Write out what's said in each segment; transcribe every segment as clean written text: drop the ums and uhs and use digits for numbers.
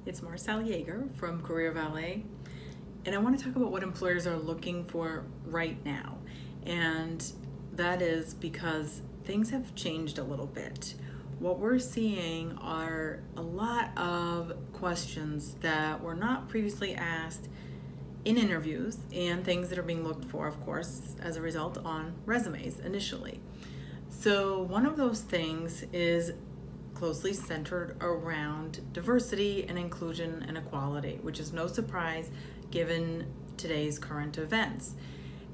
It's Marcel Yeager from Career Valet, and I want to talk about what employers are looking for right now. And that is because things have changed a little bit. What we're seeing are a lot of questions that were not previously asked in interviews and things that are being looked for, of course, as a result on resumes initially. So one of those things is closely centered around diversity and inclusion and equality, which is no surprise given today's current events.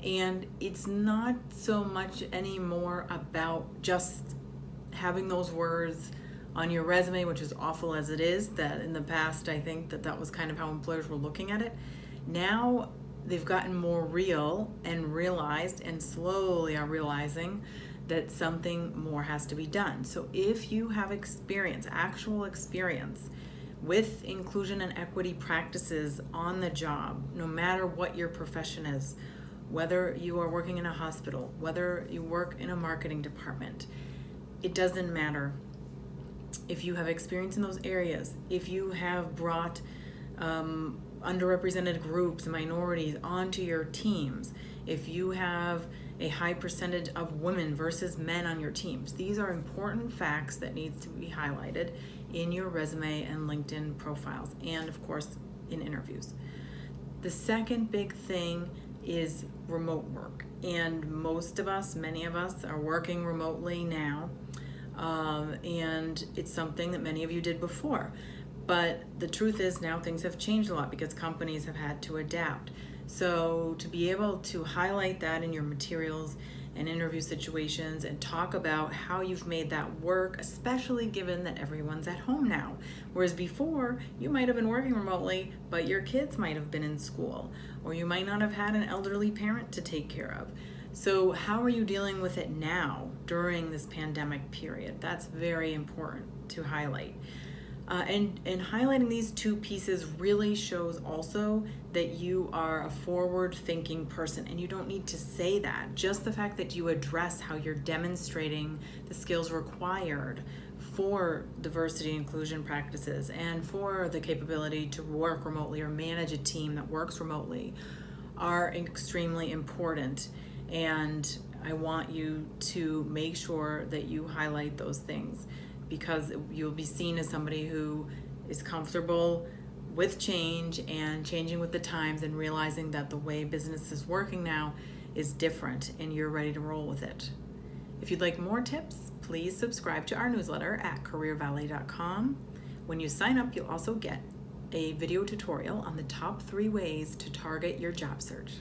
And it's not so much anymore about just having those words on your resume, which is awful as it is, that in the past I think that was kind of how employers were looking at it. Now they've gotten more real and realized and slowly are realizing that something more has to be done. So if you have experience, actual experience with inclusion and equity practices on the job, no matter what your profession is, whether you are working in a hospital, whether you work in a marketing department, it doesn't matter. If you have experience in those areas, if you have brought underrepresented groups, minorities onto your teams, if you have a high percentage of women versus men on your teams, these are important facts that needs to be highlighted in your resume and LinkedIn profiles, and of course in interviews. The second big thing is remote work, and most of us, many of us, are working remotely now, and it's something that many of you did before. But the truth is now things have changed a lot because companies have had to adapt. So to be able to highlight that in your materials and interview situations and talk about how you've made that work, especially given that everyone's at home now. Whereas before, you might have been working remotely, but your kids might have been in school, or you might not have had an elderly parent to take care of. So how are you dealing with it now during this pandemic period? That's very important to highlight. And highlighting these two pieces really shows also that you are a forward-thinking person, and you don't need to say that. Just the fact that you address how you're demonstrating the skills required for diversity and inclusion practices and for the capability to work remotely or manage a team that works remotely are extremely important. And I want you to make sure that you highlight those things, because you'll be seen as somebody who is comfortable with change and changing with the times and realizing that the way business is working now is different and you're ready to roll with it. If you'd like more tips, please subscribe to our newsletter at careervalet.com. When you sign up, you'll also get a video tutorial on the top 3 ways to target your job search.